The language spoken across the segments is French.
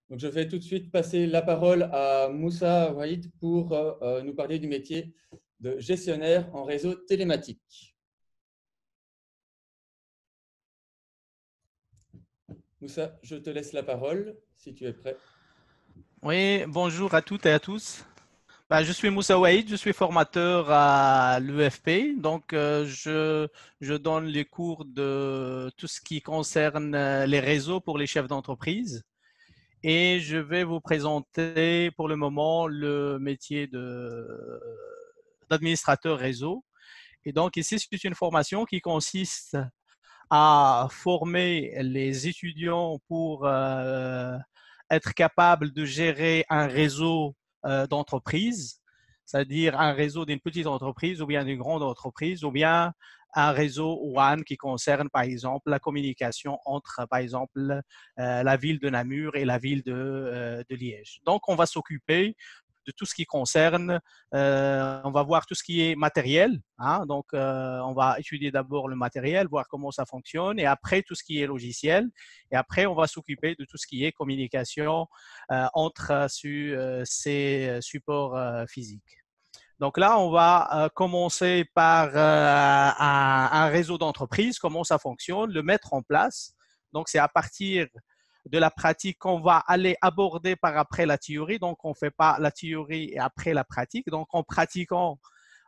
Donc, je vais tout de suite passer la parole à Moussa Waïd pour nous parler du métier de gestionnaire en réseau télématique. Moussa, je te laisse la parole si tu es prêt. Oui, bonjour à toutes et à tous. Je suis Moussa Waïd, je suis formateur à l'UFP. Je donne les cours de tout ce qui concerne les réseaux pour les chefs d'entreprise. Et je vais vous présenter pour le moment le métier d'administrateur réseau. Et donc ici, c'est une formation qui consiste à former les étudiants pour être capables de gérer un réseau d'entreprise, c'est-à-dire un réseau d'une petite entreprise ou bien d'une grande entreprise, ou bien un réseau WAN qui concerne, par exemple, la communication entre, par exemple, la ville de Namur et la ville de Liège. Donc, on va s'occuper de tout ce qui concerne, on va voir tout ce qui est matériel. Hein, donc, on va étudier d'abord le matériel, voir comment ça fonctionne, et après tout ce qui est logiciel. Et après, on va s'occuper de tout ce qui est communication entre ces supports physiques. Donc là, on va commencer par un réseau d'entreprise, comment ça fonctionne, le mettre en place. Donc, c'est à partir de la pratique qu'on va aller aborder par après la théorie. Donc, on ne fait pas la théorie et après la pratique. Donc, en pratiquant,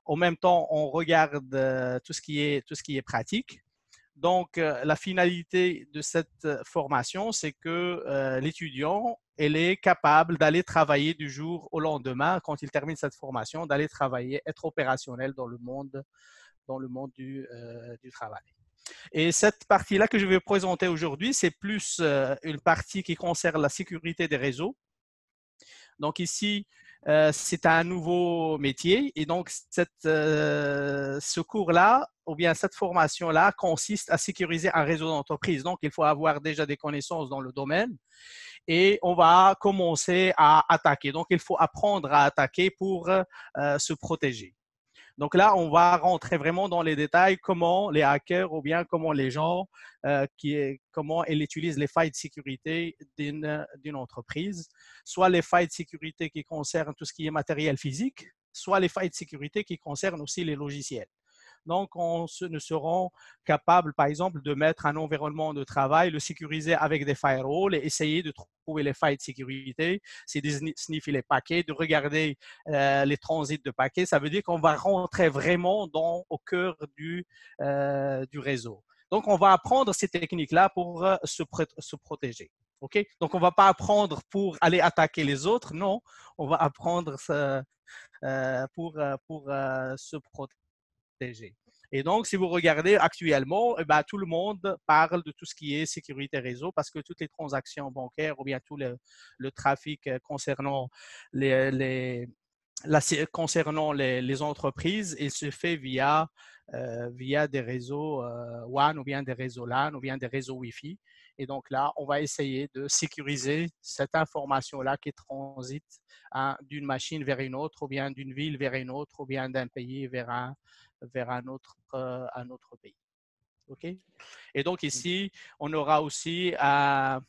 en même temps, on regarde tout ce qui est pratique. Donc, la finalité de cette formation, c'est que l'étudiant, elle est capable d'aller travailler du jour au lendemain, quand il termine cette formation, d'aller travailler, être opérationnel dans le monde du travail. Et cette partie-là que je vais présenter aujourd'hui, c'est plus une partie qui concerne la sécurité des réseaux. Donc ici, c'est un nouveau métier et donc ce cours-là ou bien cette formation-là consiste à sécuriser un réseau d'entreprise. Donc, il faut avoir déjà des connaissances dans le domaine et on va commencer à attaquer. Donc, il faut apprendre à attaquer pour se protéger. Donc là, on va rentrer vraiment dans les détails, comment les hackers ou bien comment les gens, comment ils utilisent les failles de sécurité d'une entreprise, soit les failles de sécurité qui concernent tout ce qui est matériel physique, soit les failles de sécurité qui concernent aussi les logiciels. Donc, nous serons capables, par exemple, de mettre un environnement de travail, le sécuriser avec des firewalls et essayer de trouver les failles de sécurité, c'est de sniffer les paquets, de regarder les transits de paquets. Ça veut dire qu'on va rentrer vraiment au cœur du réseau. Donc, on va apprendre ces techniques-là pour se protéger. OK? Donc, on ne va pas apprendre pour aller attaquer les autres, non. On va apprendre pour se protéger. Et donc, si vous regardez actuellement, eh ben, tout le monde parle de tout ce qui est sécurité réseau parce que toutes les transactions bancaires ou bien tout le trafic concernant les entreprises, il se fait via des réseaux WAN ou bien des réseaux LAN ou bien des réseaux Wi-Fi. Et donc là, on va essayer de sécuriser cette information-là qui transite d'une machine vers une autre, ou bien d'une ville vers une autre, ou bien d'un pays vers un autre pays. OK? Et donc ici, on aura aussi un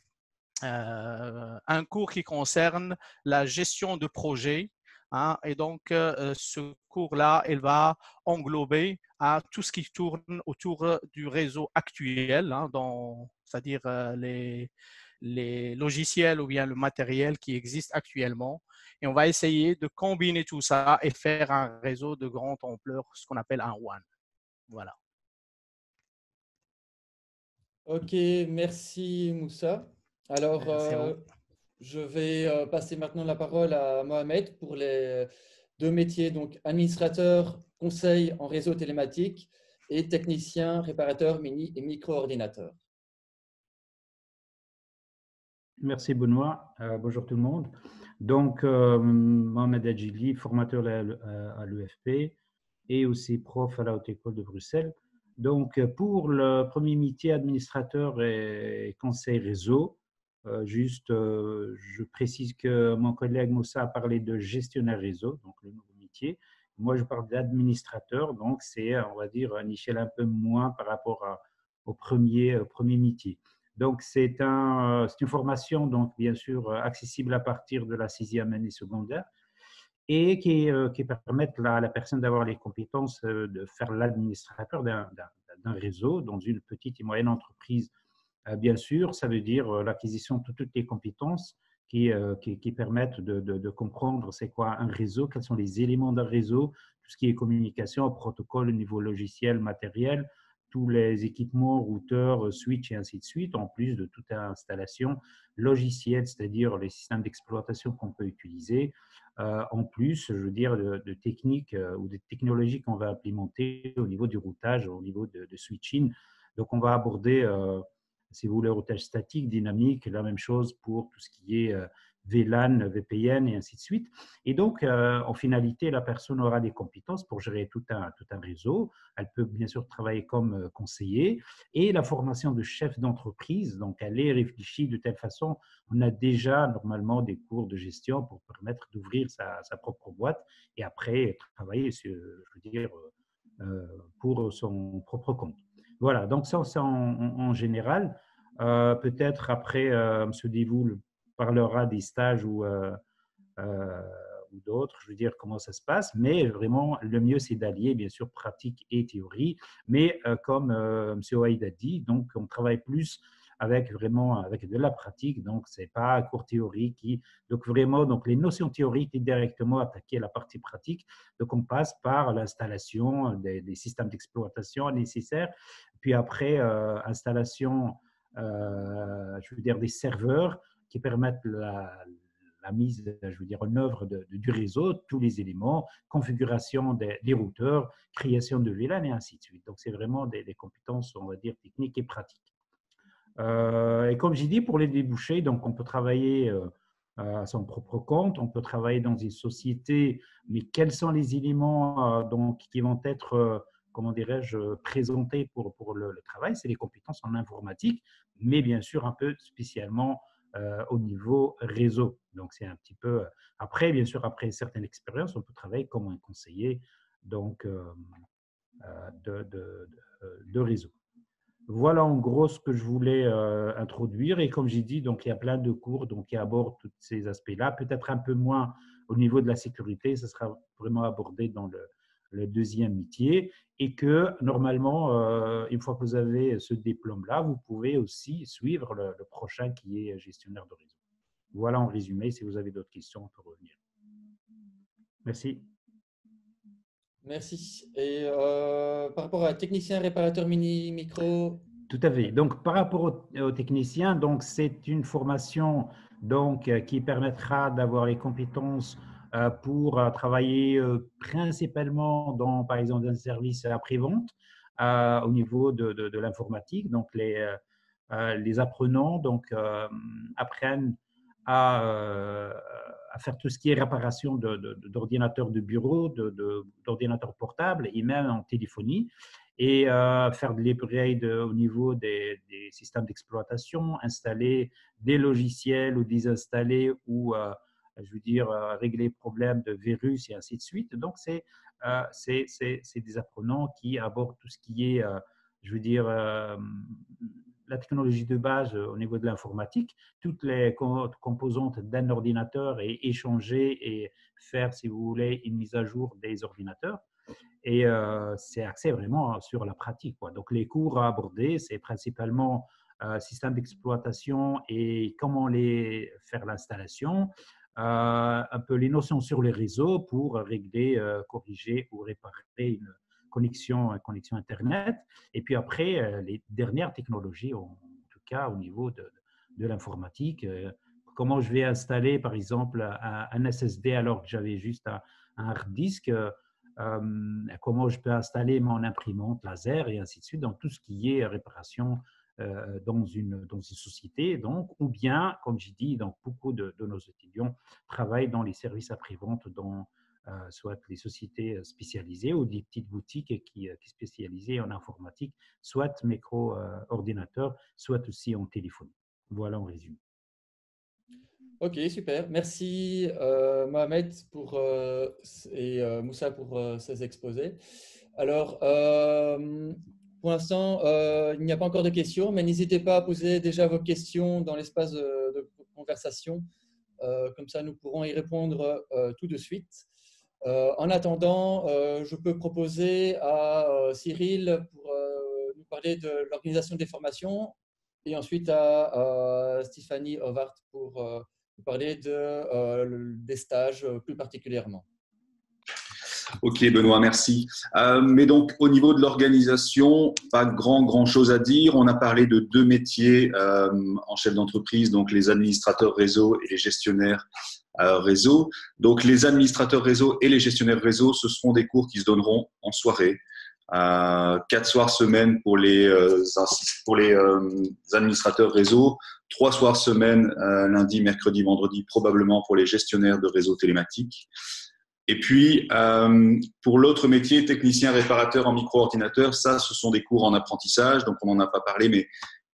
cours qui concerne la gestion de projet. Hein, et donc, ce cours-là, il va englober tout ce qui tourne autour du réseau actuel, hein, c'est-à-dire les logiciels ou bien le matériel qui existe actuellement. Et on va essayer de combiner tout ça et faire un réseau de grande ampleur, ce qu'on appelle un WAN. Voilà. Ok, merci Moussa. Alors, C'est vous. je vais passer maintenant la parole à Mohamed pour les deux métiers, donc administrateur conseil en réseau télématique et technicien réparateur mini et micro-ordinateur. Merci Benoît. Bonjour tout le monde. Donc, Mohamed Adjili, formateur à l'UFP et aussi prof à la Haute École de Bruxelles. Donc, pour le premier métier, administrateur et conseil réseau, je précise que mon collègue Moussa a parlé de gestionnaire réseau, donc le nouveau métier. Moi, je parle d'administrateur, donc c'est, on va dire, une échelle un peu moins par rapport au premier métier. Donc, c'est une formation, donc, bien sûr, accessible à partir de la 6e année secondaire et qui permettent à la personne d'avoir les compétences de faire l'administrateur d'un réseau dans une petite et moyenne entreprise. Bien sûr, ça veut dire l'acquisition de toutes les compétences qui permettent de comprendre c'est quoi un réseau, quels sont les éléments d'un réseau, tout ce qui est communication, protocole au niveau logiciel, matériel, tous les équipements, routeurs, switch et ainsi de suite, en plus de toute installation logicielle, c'est-à-dire les systèmes d'exploitation qu'on peut utiliser, en plus, je veux dire, de techniques ou de technologies qu'on va implémenter au niveau du routage, au niveau de switching. Donc, on va aborder si vous voulez, routage statique, dynamique, la même chose pour tout ce qui est VLAN, VPN et ainsi de suite. Et donc, en finalité, la personne aura des compétences pour gérer tout un réseau. Elle peut bien sûr travailler comme conseiller. Et la formation de chef d'entreprise, donc elle est réfléchie de telle façon, on a déjà normalement des cours de gestion pour permettre d'ouvrir sa propre boîte et après travailler, je veux dire, pour son propre compte. Voilà, donc ça, c'est en général. Peut-être après, M. Divoul parlera des stages ou d'autres, je veux dire comment ça se passe, mais vraiment, le mieux, c'est d'allier, bien sûr, pratique et théorie. Mais comme M. Ouaïd a dit, donc, on travaille plus avec de la pratique, donc c'est pas un cours théorique donc vraiment, donc les notions théoriques est directement attaquées à la partie pratique, donc on passe par l'installation des systèmes d'exploitation nécessaires, puis après installation, je veux dire des serveurs qui permettent la mise, je veux dire, en œuvre du réseau, tous les éléments, configuration des routeurs, création de VLAN et ainsi de suite. Donc, c'est vraiment des compétences, on va dire, techniques et pratiques. Et comme j'ai dit, pour les débouchés, donc on peut travailler à son propre compte, on peut travailler dans une société, mais quels sont les éléments donc, qui vont être, comment dirais-je, présentés pour le travail? C'est les compétences en informatique, mais bien sûr un peu spécialement au niveau réseau. Donc c'est un petit peu… Après, bien sûr, après certaines expériences, on peut travailler comme un conseiller donc, de réseau. Voilà en gros ce que je voulais introduire. Et comme j'ai dit, donc, il y a plein de cours donc, qui abordent tous ces aspects-là, peut-être un peu moins au niveau de la sécurité, ça sera vraiment abordé dans le deuxième métier. Et que normalement, une fois que vous avez ce diplôme-là, vous pouvez aussi suivre le prochain qui est gestionnaire de réseau. Voilà en résumé. Si vous avez d'autres questions, on peut revenir. Merci. Merci. Et par rapport à technicien réparateur mini micro. Tout à fait. Donc, par rapport aux techniciens, donc c'est une formation donc qui permettra d'avoir les compétences pour travailler principalement dans, par exemple, un service après-vente au niveau de l'informatique. Donc, les apprenants donc apprennent à faire tout ce qui est réparation d'ordinateurs de bureau, d'ordinateurs portables et même en téléphonie, et faire de l'upgrade au niveau des systèmes d'exploitation, installer des logiciels ou désinstaller ou, je veux dire, régler les problèmes de virus et ainsi de suite. Donc, c'est des apprenants qui abordent tout ce qui est, je veux dire, la technologie de base au niveau de l'informatique, toutes les composantes d'un ordinateur et échanger et faire, si vous voulez, une mise à jour des ordinateurs. Et c'est axé vraiment sur la pratique, quoi. Donc, les cours à aborder, c'est principalement système d'exploitation et comment faire l'installation, un peu les notions sur les réseaux pour régler, corriger ou réparer une connexion Internet. Et puis après, les dernières technologies, en tout cas au niveau de l'informatique, comment je vais installer, par exemple, un SSD alors que j'avais juste un hard disk, comment je peux installer mon imprimante laser et ainsi de suite, donc tout ce qui est réparation dans une société, donc, ou bien, comme j'ai dit, donc, beaucoup de nos étudiants travaillent dans les services après-vente, dans soit les sociétés spécialisées ou des petites boutiques qui sont spécialisées en informatique, soit micro-ordinateurs, soit aussi en téléphonie. Voilà en résumé. Ok, super. Merci Mohamed et Moussa pour ces exposés. Alors, pour l'instant, il n'y a pas encore de questions, mais n'hésitez pas à poser déjà vos questions dans l'espace de conversation. Comme ça, nous pourrons y répondre tout de suite. En attendant, je peux proposer à Cyril pour nous parler de l'organisation des formations et ensuite à Stéphanie Ovart pour nous parler des stages plus particulièrement. Ok, Benoît, merci. Mais donc, au niveau de l'organisation, pas grand chose à dire. On a parlé de 2 métiers en chef d'entreprise, donc les administrateurs réseau et les gestionnaires réseau. Donc, les administrateurs réseau et les gestionnaires réseau, ce seront des cours qui se donneront en soirée. 4 soirs semaine pour les administrateurs réseau, 3 soirs semaine, lundi, mercredi, vendredi, probablement pour les gestionnaires de réseau télématique. Et puis, pour l'autre métier, technicien réparateur en micro-ordinateur, ça, ce sont des cours en apprentissage, donc on n'en a pas parlé, mais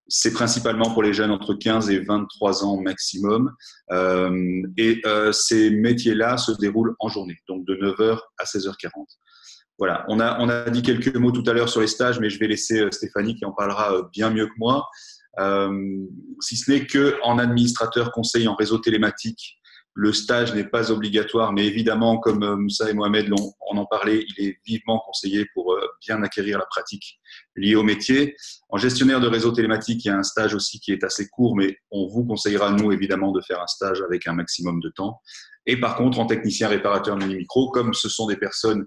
c'est principalement pour les jeunes entre 15 et 23 ans maximum. Ces métiers-là se déroulent en journée, donc de 9h à 16h40. Voilà, on a dit quelques mots tout à l'heure sur les stages, mais je vais laisser Stéphanie qui en parlera bien mieux que moi. Si ce n'est qu'en administrateur conseil en réseau télématique, le stage n'est pas obligatoire, mais évidemment, comme Moussa et Mohamed en ont parlé, il est vivement conseillé pour bien acquérir la pratique liée au métier. En gestionnaire de réseau télématique, il y a un stage aussi qui est assez court, mais on vous conseillera, nous, évidemment, de faire un stage avec un maximum de temps. Et par contre, en technicien réparateur mini-micro, comme ce sont des personnes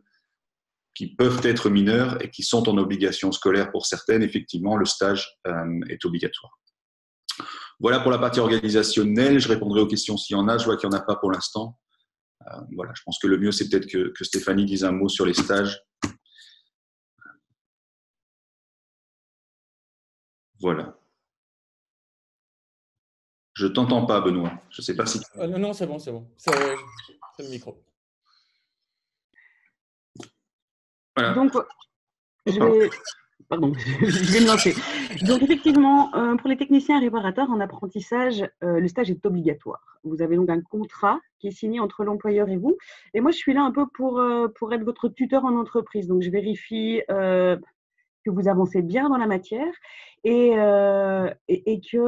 qui peuvent être mineures et qui sont en obligation scolaire pour certaines, effectivement, le stage est obligatoire. Voilà pour la partie organisationnelle. Je répondrai aux questions s'il y en a. Je vois qu'il n'y en a pas pour l'instant. Voilà, je pense que le mieux, c'est peut-être que Stéphanie dise un mot sur les stages. Voilà. Je ne t'entends pas, Benoît. Je ne sais pas si… Non, c'est bon. C'est le micro. Voilà. Donc, je vais me lancer. Donc, effectivement, pour les techniciens réparateurs en apprentissage, le stage est obligatoire. Vous avez donc un contrat qui est signé entre l'employeur et vous. Et moi, je suis là un peu pour être votre tuteur en entreprise. Donc, je vérifie que vous avancez bien dans la matière et que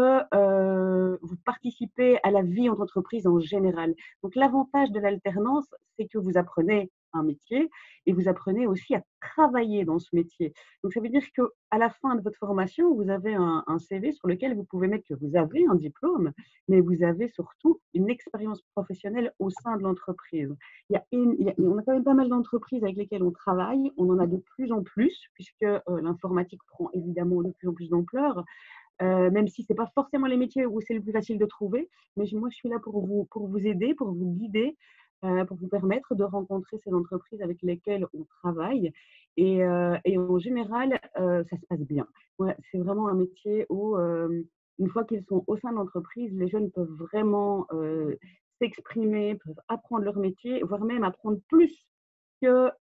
vous participez à la vie en entreprise en général. Donc, l'avantage de l'alternance, c'est que vous apprenez un métier et vous apprenez aussi à travailler dans ce métier. Donc, ça veut dire qu'à la fin de votre formation, vous avez un CV sur lequel vous pouvez mettre que vous avez un diplôme, mais vous avez surtout une expérience professionnelle au sein de l'entreprise. On a quand même pas mal d'entreprises avec lesquelles on travaille. On en a de plus en plus, puisque l'informatique prend évidemment de plus en plus d'ampleur. Même si ce n'est pas forcément les métiers où c'est le plus facile de trouver. Mais moi, je suis là pour vous aider, pour vous guider, pour vous permettre de rencontrer ces entreprises avec lesquelles on travaille. Et en général, ça se passe bien. Ouais, c'est vraiment un métier où, une fois qu'ils sont au sein de l'entreprise, les jeunes peuvent vraiment s'exprimer, peuvent apprendre leur métier, voire même apprendre plus que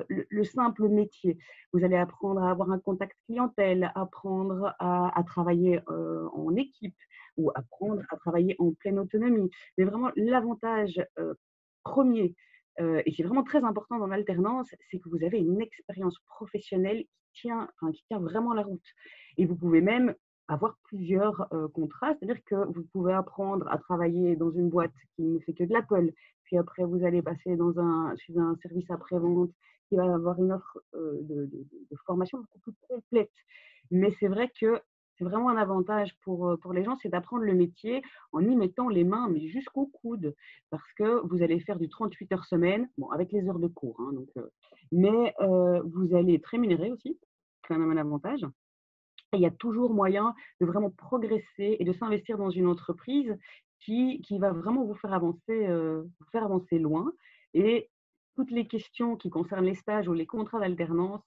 le simple métier. Vous allez apprendre à avoir un contact clientèle, apprendre à travailler en équipe ou apprendre à travailler en pleine autonomie. Mais vraiment, l'avantage premier, et c'est vraiment très important dans l'alternance, c'est que vous avez une expérience professionnelle qui tient vraiment la route. Et vous pouvez même avoir plusieurs contrats, c'est-à-dire que vous pouvez apprendre à travailler dans une boîte qui ne fait que de l'Apple, puis après vous allez passer chez un service après-vente qui va avoir une offre de formation beaucoup plus complète. Mais c'est vrai que c'est vraiment un avantage pour les gens, c'est d'apprendre le métier en y mettant les mains, mais jusqu'au coude, parce que vous allez faire du 38 heures semaine, bon, avec les heures de cours, hein, mais vous allez être rémunéré aussi, c'est quand même un avantage. Et il y a toujours moyen de vraiment progresser et de s'investir dans une entreprise qui va vraiment vous faire avancer loin. Et toutes les questions qui concernent les stages ou les contrats d'alternance,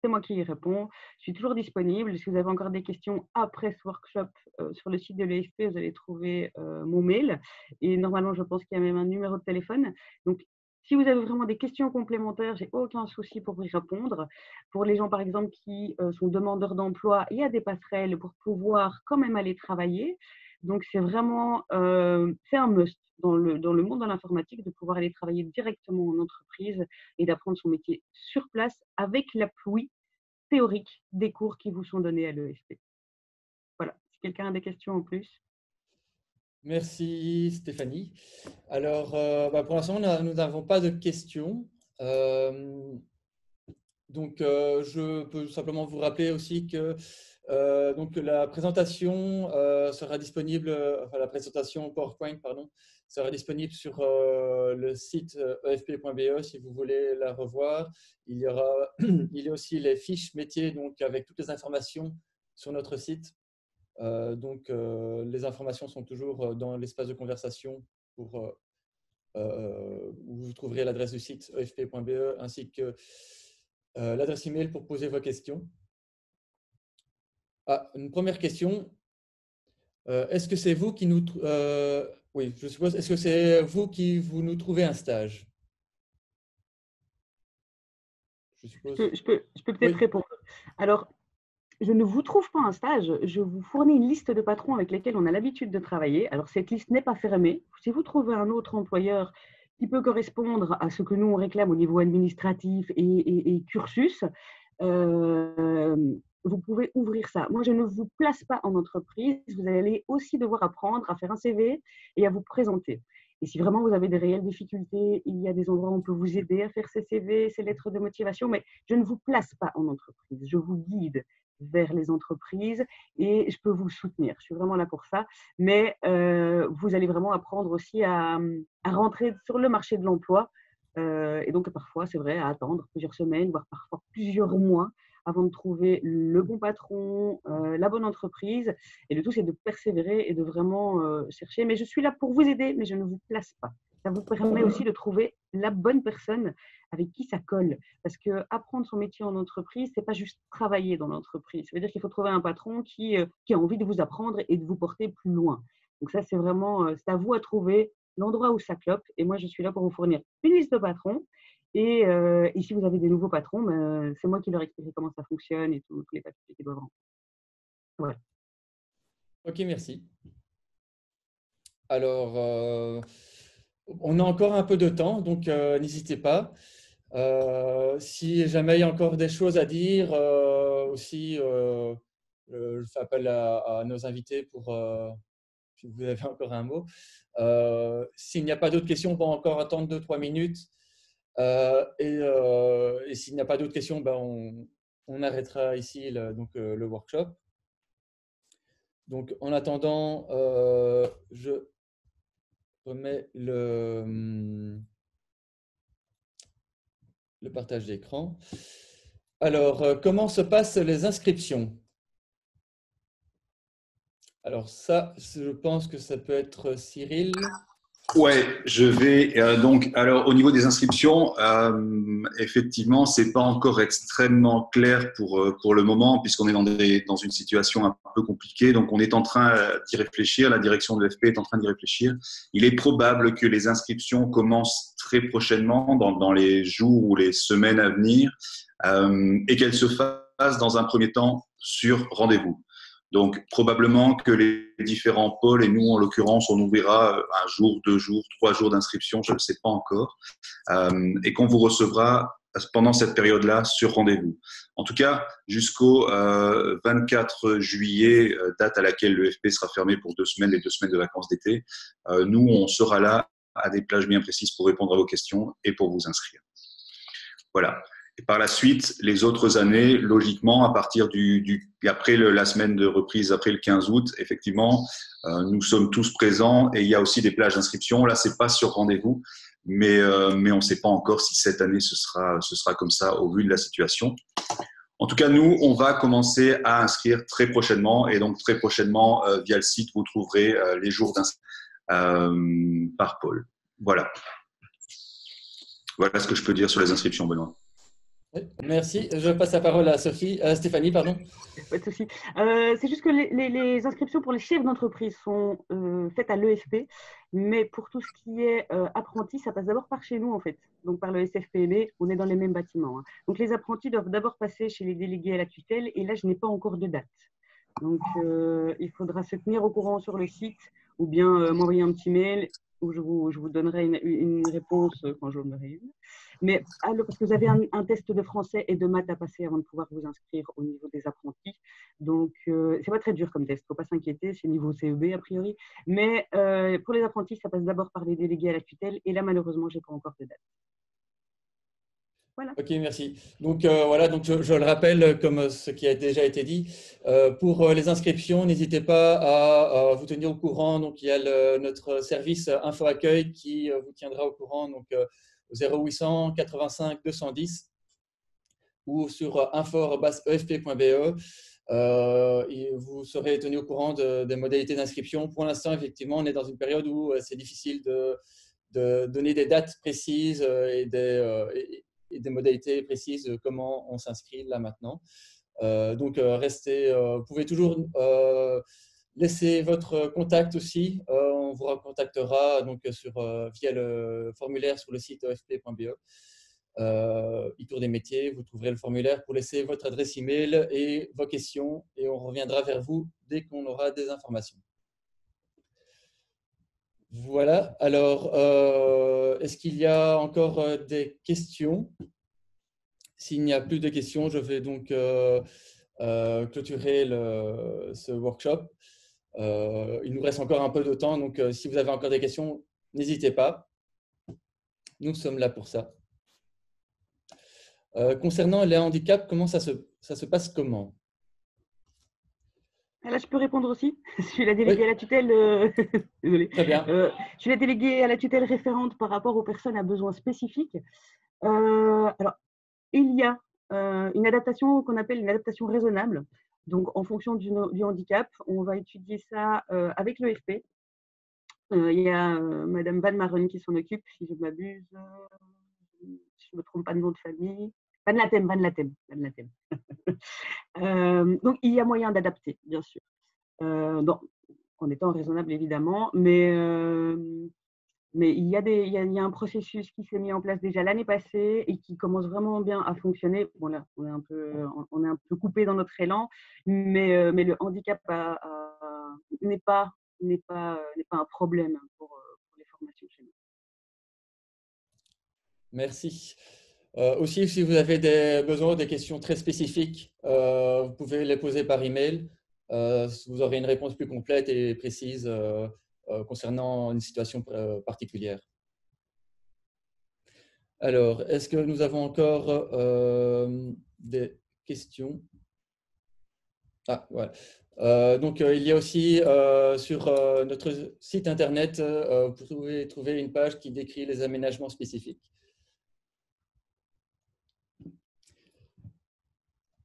c'est moi qui y réponds. Je suis toujours disponible. Si vous avez encore des questions après ce workshop, sur le site de l'EFP, vous allez trouver mon mail. Et normalement, je pense qu'il y a même un numéro de téléphone. Donc, si vous avez vraiment des questions complémentaires, j'ai aucun souci pour y répondre. Pour les gens, par exemple, qui sont demandeurs d'emploi, il y a des passerelles pour pouvoir quand même aller travailler. Donc, c'est vraiment c'est un must dans le monde de l'informatique de pouvoir aller travailler directement en entreprise et d'apprendre son métier sur place avec l'appui théorique des cours qui vous sont donnés à l'EFP. Voilà, si quelqu'un a des questions en plus. Merci Stéphanie. Alors, pour l'instant, nous n'avons pas de questions. Donc, je peux simplement vous rappeler aussi que donc, la présentation sera disponible, enfin la présentation PowerPoint, pardon, sera disponible sur le site efp.be si vous voulez la revoir. Il y a aussi les fiches métiers, donc avec toutes les informations sur notre site. Donc, les informations sont toujours dans l'espace de conversation où vous trouverez l'adresse du site efp.be ainsi que l'adresse email pour poser vos questions. Une première question. Est-ce que c'est vous qui nous... oui, je suppose. Est-ce que c'est vous qui nous trouvez un stage? Je suppose. Je peux peut-être répondre. Alors, je ne vous trouve pas un stage, je vous fournis une liste de patrons avec lesquels on a l'habitude de travailler. Alors, cette liste n'est pas fermée. Si vous trouvez un autre employeur qui peut correspondre à ce que nous, on réclame au niveau administratif et cursus, vous pouvez ouvrir ça. Moi, je ne vous place pas en entreprise. Vous allez aussi devoir apprendre à faire un CV et à vous présenter. Et si vraiment vous avez des réelles difficultés, il y a des endroits où on peut vous aider à faire ces CV, ces lettres de motivation, mais je ne vous place pas en entreprise. Je vous guide vers les entreprises et je peux vous soutenir. Je suis vraiment là pour ça. Mais vous allez vraiment apprendre aussi à rentrer sur le marché de l'emploi. Et donc, parfois, c'est vrai, à attendre plusieurs semaines, voire parfois plusieurs mois avant de trouver le bon patron, la bonne entreprise. Et le tout, c'est de persévérer et de vraiment chercher. Mais je suis là pour vous aider, mais je ne vous place pas. Ça vous permet aussi de trouver la bonne personne avec qui ça colle. Parce que apprendre son métier en entreprise, c'est pas juste travailler dans l'entreprise. Ça veut dire qu'il faut trouver un patron qui a envie de vous apprendre et de vous porter plus loin. Donc ça, c'est vraiment, c'est à vous à trouver l'endroit où ça clope. Et moi, je suis là pour vous fournir une liste de patrons. Et si vous avez des nouveaux patrons, c'est moi qui leur expliquerai comment ça fonctionne et tous les papiers qu'ils doivent remplir. Voilà. Ok, merci. Alors, on a encore un peu de temps, donc n'hésitez pas. Si jamais il y a encore des choses à dire, aussi, je fais appel à nos invités pour, si vous avez encore un mot. S'il n'y a pas d'autres questions, on va encore attendre 2-3 minutes. Et s'il n'y a pas d'autres questions, on arrêtera ici le workshop. Donc, en attendant, je remets le partage d'écran. Alors, comment se passent les inscriptions? Alors ça, je pense que ça peut être Cyril. Ouais, je vais donc. Alors, au niveau des inscriptions, effectivement, c'est pas encore extrêmement clair pour le moment, puisqu'on est dans une situation un peu compliquée. Donc, on est en train d'y réfléchir. La direction de l'EFP est en train d'y réfléchir. Il est probable que les inscriptions commencent très prochainement, dans les jours ou les semaines à venir, et qu'elles se fassent dans un premier temps sur rendez-vous. Donc, probablement que les différents pôles, et nous, en l'occurrence, on ouvrira un jour, 2 jours, 3 jours d'inscription, je ne sais pas encore, et qu'on vous recevra pendant cette période-là sur rendez-vous. En tout cas, jusqu'au 24 juillet, date à laquelle l'EFP sera fermé pour 2 semaines, les 2 semaines de vacances d'été, nous, on sera là à des plages bien précises pour répondre à vos questions et pour vous inscrire. Voilà. Et par la suite, les autres années, logiquement, à partir après la semaine de reprise, après le 15 août, effectivement, nous sommes tous présents et il y a aussi des plages d'inscription. Là, c'est pas sur rendez-vous, mais on ne sait pas encore si cette année ce sera comme ça au vu de la situation. En tout cas, nous, on va commencer à inscrire très prochainement et donc très prochainement via le site, vous trouverez les jours d'inscription par pôle. Voilà. Voilà ce que je peux dire sur les inscriptions, Benoît. Merci. Je passe la parole à Stéphanie, pardon. Pas de souci. C'est juste que les inscriptions pour les chefs d'entreprise sont faites à l'EFP, mais pour tout ce qui est apprentis, ça passe d'abord par chez nous en fait, donc par le SFPB, on est dans les mêmes bâtiments. Hein. Donc les apprentis doivent d'abord passer chez les délégués à la tutelle, et là je n'ai pas encore de date. Donc il faudra se tenir au courant sur le site, ou bien m'envoyer un petit mail, je vous donnerai une réponse quand j'en aurai une. Mais parce que vous avez un test de français et de maths à passer avant de pouvoir vous inscrire au niveau des apprentis. Donc, c'est pas très dur comme test, il ne faut pas s'inquiéter, c'est niveau CEB a priori. Mais pour les apprentis, ça passe d'abord par les délégués à la tutelle. Et là, malheureusement, je n'ai pas encore de date. Voilà. Ok, merci. Donc voilà, donc je le rappelle comme ce qui a déjà été dit. Pour les inscriptions, n'hésitez pas à vous tenir au courant. Donc il y a notre service Info Accueil qui vous tiendra au courant donc au 0800 85 210 ou sur info@efp.be. Et vous serez tenu au courant des modalités d'inscription. Pour l'instant, effectivement, on est dans une période où c'est difficile de donner des dates précises et des modalités précises de comment on s'inscrit là maintenant. Donc, vous pouvez toujours laisser votre contact aussi. On vous recontactera donc via le formulaire sur le site efp.be. E-tour des métiers, vous trouverez le formulaire pour laisser votre adresse email et vos questions et on reviendra vers vous dès qu'on aura des informations. Voilà, alors est-ce qu'il y a encore des questions? S'il n'y a plus de questions, je vais donc clôturer ce workshop. Il nous reste encore un peu de temps, donc si vous avez encore des questions, n'hésitez pas. Nous sommes là pour ça. Concernant les handicaps, comment ça se passe comment? Là, je peux répondre aussi. Je suis la déléguée à la tutelle. Désolée. Très bien. Je suis la déléguée à la tutelle référente par rapport aux personnes à besoins spécifiques. Alors, il y a une adaptation qu'on appelle une adaptation raisonnable. Donc, en fonction du handicap, on va étudier ça avec l'EFP. Il y a Madame Van Maren qui s'en occupe, si je ne m'abuse. Si je ne me trompe pas de nom de famille. Van Latem. Donc, il y a moyen d'adapter, bien sûr. En étant raisonnable, évidemment. Mais il y a un processus qui s'est mis en place déjà l'année passée et qui commence vraiment bien à fonctionner. Bon, là, on est un peu coupé dans notre élan, mais le handicap n'est pas un problème pour les formations chez nous. Merci. Aussi, si vous avez des besoins, des questions très spécifiques, vous pouvez les poser par email. Vous aurez une réponse plus complète et précise concernant une situation particulière. Alors, est-ce que nous avons encore des questions? Ah, voilà. Donc, il y a aussi sur notre site internet, vous pouvez trouver une page qui décrit les aménagements spécifiques.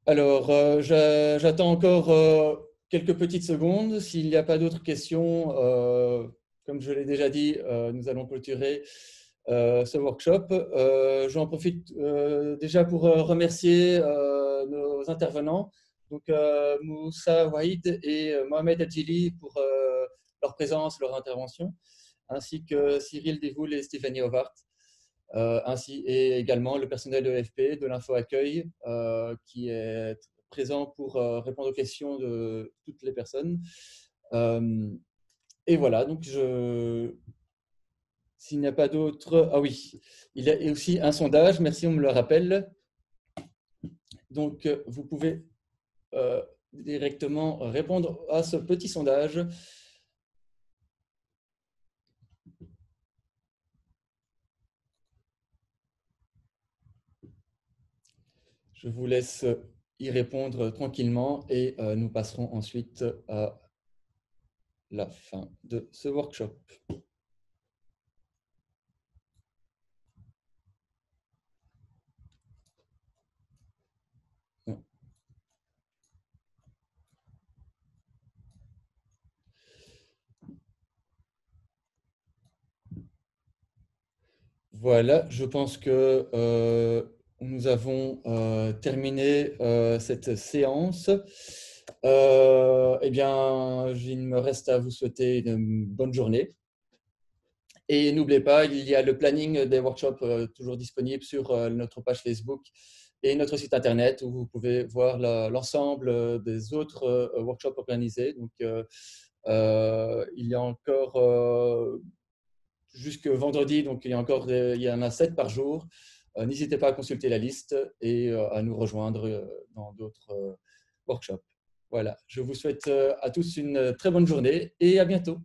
Alors, j'attends encore quelques petites secondes. S'il n'y a pas d'autres questions, comme je l'ai déjà dit, nous allons clôturer ce workshop. J'en profite déjà pour remercier nos intervenants, donc Moussa Wahid et Mohamed Adjili pour leur présence, leur intervention, ainsi que Cyril Devoul et Stéphanie Howard. Ainsi et également le personnel de l'EFP, de l'Info Accueil, qui est présent pour répondre aux questions de toutes les personnes. Et voilà, donc s'il n'y a pas d'autres… Ah oui, il y a aussi un sondage, merci, on me le rappelle. Donc, vous pouvez directement répondre à ce petit sondage. Je vous laisse y répondre tranquillement et nous passerons ensuite à la fin de ce workshop. Voilà, je pense que nous avons terminé cette séance. Eh bien, il me reste à vous souhaiter une bonne journée. Et n'oubliez pas, il y a le planning des workshops toujours disponible sur notre page Facebook et notre site internet où vous pouvez voir l'ensemble des autres workshops organisés. Donc, il y a encore jusque vendredi, donc il y en a 7 par jour. N'hésitez pas à consulter la liste et à nous rejoindre dans d'autres workshops. Voilà, je vous souhaite à tous une très bonne journée et à bientôt.